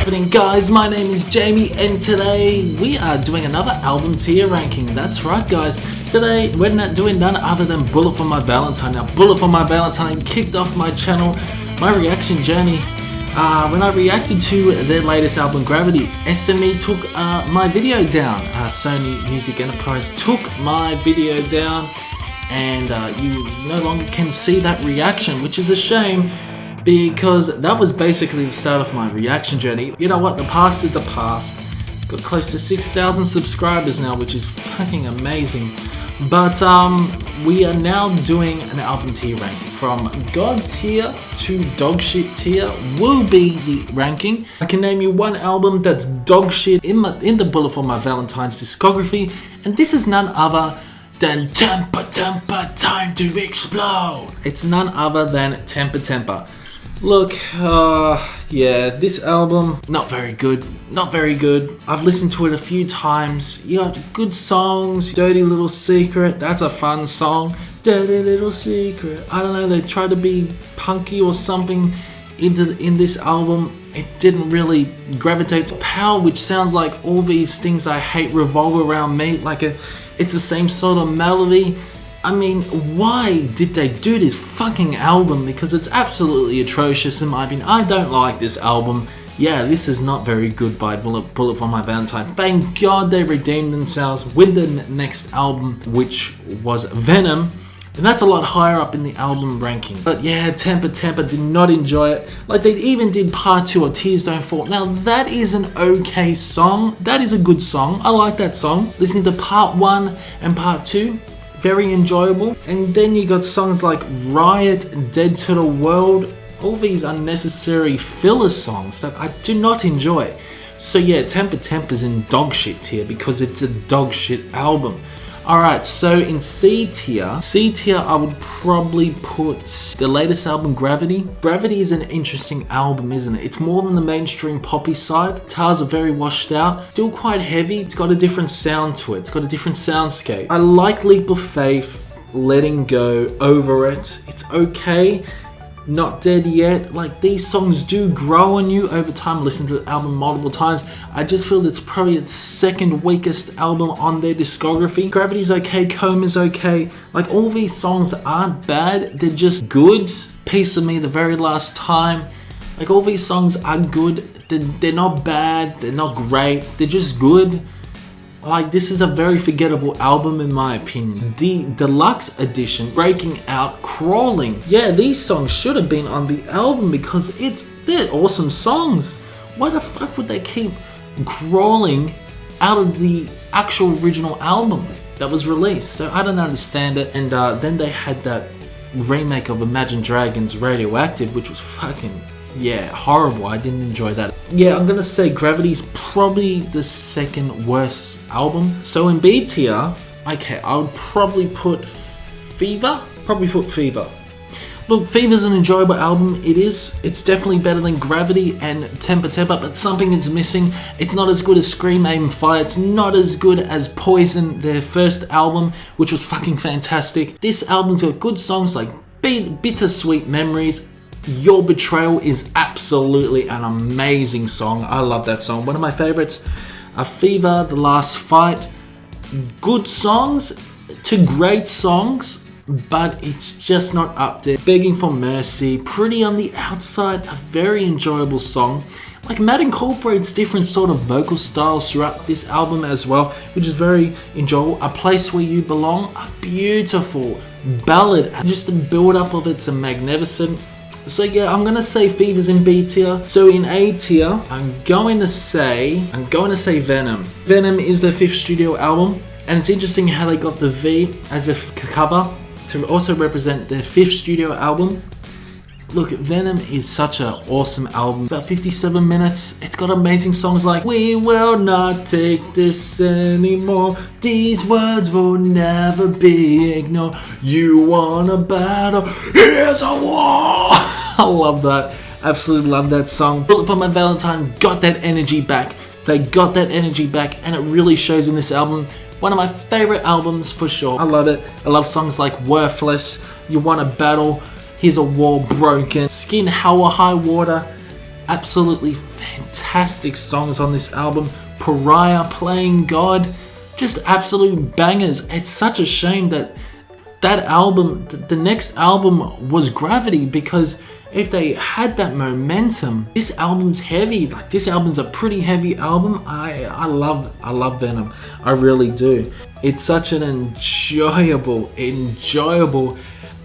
happening, guys? My name is Jamie and today we are doing another album tier ranking. That's right, guys. Today we're not doing none other than Bullet For My Valentine. Now, Bullet For My Valentine kicked off my channel, my reaction journey. When I reacted to their latest album, Gravity, SME took my video down. Sony Music Enterprise took my video down, and you no longer can see that reaction, which is a shame because that was basically the start of my reaction journey. You know what? The past is the past. Got close to 6,000 subscribers now, which is fucking amazing. But we are now doing an album tier ranking. From God tier to dog shit tier will be the ranking. I can name you one album that's dog shit in the Bullet For My Valentine's discography, and this is none other than Temper Time to Explode. It's none other than Temper. Look, yeah, this album, not very good. I've listened to it a few times. You have good songs. Dirty Little Secret, that's a fun song. Dirty Little Secret. I don't know, they tried to be punky or something in this album. It didn't really gravitate to Power, which sounds like all these things I hate revolve around me. It's the same sort of melody. I mean, why did they do this fucking album? Because it's absolutely atrocious in my opinion. I don't like this album. Yeah, this is not very good by Bullet For My Valentine. Thank God they redeemed themselves with the next album, which was Venom. And that's a lot higher up in the album ranking. But yeah, Temper did not enjoy it. Like, they even did part 2 of Tears Don't Fall. Now, that is an okay song. That is a good song. I like that song. Listening to part 1 and part 2. Very enjoyable. And then you got songs like Riot, Dead to the World, all these unnecessary filler songs that I do not enjoy. So yeah, Temper's in dog shit tier because it's a dog shit album. Alright, so in C tier I would probably put the latest album, Gravity. Gravity is an interesting album, isn't it? It's more than the mainstream poppy side. Guitars are very washed out, still quite heavy. It's got a different sound to it. It's got a different soundscape. I like Leap of Faith, Letting Go, Over It. It's okay. Not Dead Yet. Like, these songs do grow on you over time. Listen to the album multiple times. I just feel it's probably its second weakest album on their discography. Gravity's okay, Coma's okay. Like, all these songs aren't bad, they're just good. Piece of Me, The Very Last Time. Like, all these songs are good. They're not bad, they're not great, they're just good. Like, this is a very forgettable album in my opinion. The deluxe edition, Breaking Out, Crawling. Yeah, these songs should have been on the album because they're awesome songs. Why the fuck would they keep Crawling out of the actual original album that was released? So I don't understand it. And then they had that remake of Imagine Dragons' Radioactive, which was fucking, yeah, horrible. I didn't enjoy that. Yeah, I'm gonna say Gravity's probably the second worst album. So in B tier, okay, I would probably put Fever. Look, Fever's an enjoyable album. It's definitely better than Gravity and Temper, but something is missing. It's not as good as Scream, Aim, Fire. It's not as good as Poison, their first album, which was fucking fantastic. This album's got good songs like Bittersweet Memories. Your Betrayal is absolutely an amazing song. I love that song. One of my favorites. Fever, The Last Fight. Good songs to great songs, but it's just not up there. Begging for Mercy, Pretty on the Outside, a very enjoyable song. Like, Matt incorporates different sort of vocal styles throughout this album as well, which is very enjoyable. A Place Where You Belong, a beautiful ballad. Just the build up of it's magnificent. So yeah, I'm gonna say Fever's in B tier. So in A tier, I'm going to say Venom. Venom is their 5th studio album, and it's interesting how they got the V as a cover to also represent their 5th studio album. Look, Venom is such an awesome album. About 57 minutes. It's got amazing songs like We Will Not Take This Anymore. These words will never be ignored. You want a battle? Here's a war. I love that. Absolutely love that song. Bullet For My Valentine got that energy back. They got that energy back, and it really shows in this album. One of my favorite albums for sure. I love it. I love songs like Worthless, You Want a Battle, Here's a Wall, Broken, Skin, How or High Water. Absolutely fantastic songs on this album. Pariah, Playing God, just absolute bangers. It's such a shame that album, the next album was Gravity, because if they had that momentum, this album's heavy. Like, this album's a pretty heavy album. I love Venom. I really do. It's such an enjoyable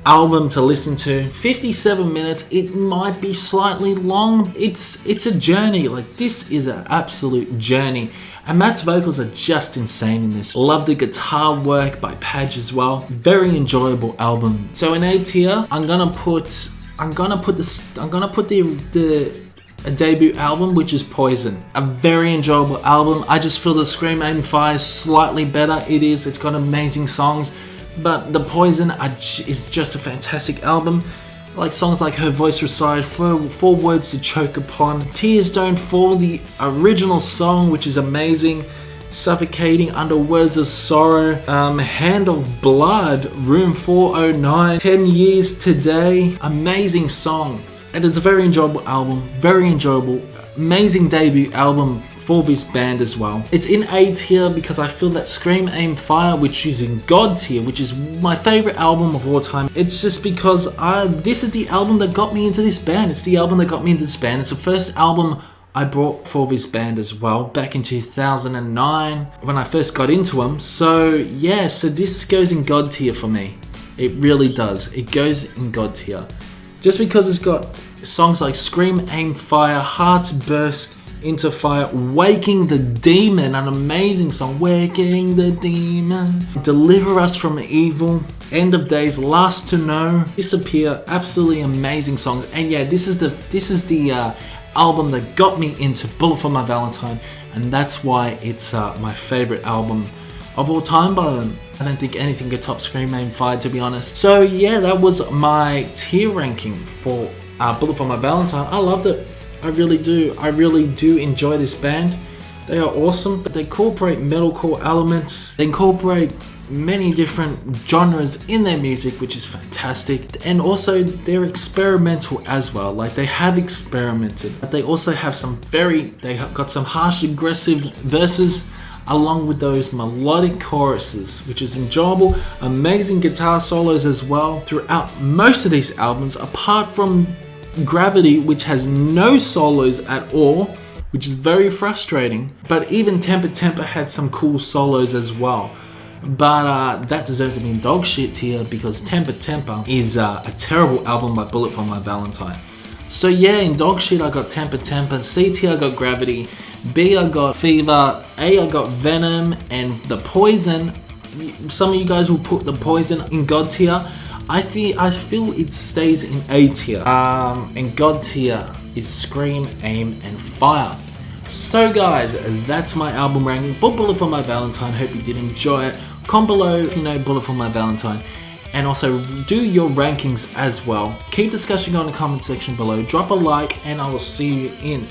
album to listen to. 57 minutes. It might be slightly long. It's a journey. Like, this is an absolute journey. And Matt's vocals are just insane in this. Love the guitar work by Padge as well. Very enjoyable album. So in A tier, I'm gonna put a debut album, which is Poison. A very enjoyable album. I just feel the Scream Aim Fire is slightly better. It's got amazing songs, but the Poison is just a fantastic album. Like songs like Her Voice Reside, Four Words to Choke Upon, Tears Don't Fall, the original song, which is amazing, Suffocating, Under Words of Sorrow, Hand of Blood, Room 409, 10 Years Today. Amazing songs. And it's a very enjoyable album, very enjoyable, amazing debut album for this band as well. It's in A tier because I feel that Scream Aim Fire, which is in God tier, which is my favorite album of all time. It's just because this is the album that got me into this band. It's the album that got me into this band. It's the first album I brought for this band as well, back in 2009 when I first got into them. So yeah, so this goes in God tier for me. It really does. It goes in God tier. Just because it's got songs like Scream Aim Fire, Hearts Burst Into Fire, Waking the Demon, an amazing song, Waking the Demon, Deliver Us from Evil, End of Days, Last to Know, Disappear, absolutely amazing songs. And yeah, this is the album that got me into Bullet For My Valentine, and that's why it's my favorite album of all time by them. I don't think anything could top Scream Aim Fire, to be honest. So yeah, that was my tier ranking for Bullet For My Valentine. I loved it. I really do. I really do enjoy this band. They are awesome. They incorporate metalcore elements. They incorporate many different genres in their music, which is fantastic. And also they're experimental as well. Like, they have experimented, but they also have they have got some harsh, aggressive verses along with those melodic choruses, which is enjoyable. Amazing guitar solos as well throughout most of these albums, apart from Gravity, which has no solos at all, which is very frustrating. But even Temper had some cool solos as well. But that deserves to be in dog shit tier because Temper is a terrible album by Bullet For My Valentine. So yeah, in dog shit I got Temper, C tier I got Gravity, B I got Fever, A I got Venom, and the Poison. Some of you guys will put the Poison in God tier. I feel it stays in A tier. And God tier is Scream, Aim, and Fire. So guys, that's my album ranking for Bullet For My Valentine. Hope you did enjoy it. Comment below if you know Bullet For My Valentine. And also do your rankings as well. Keep discussing on the comment section below. Drop a like and I will see you in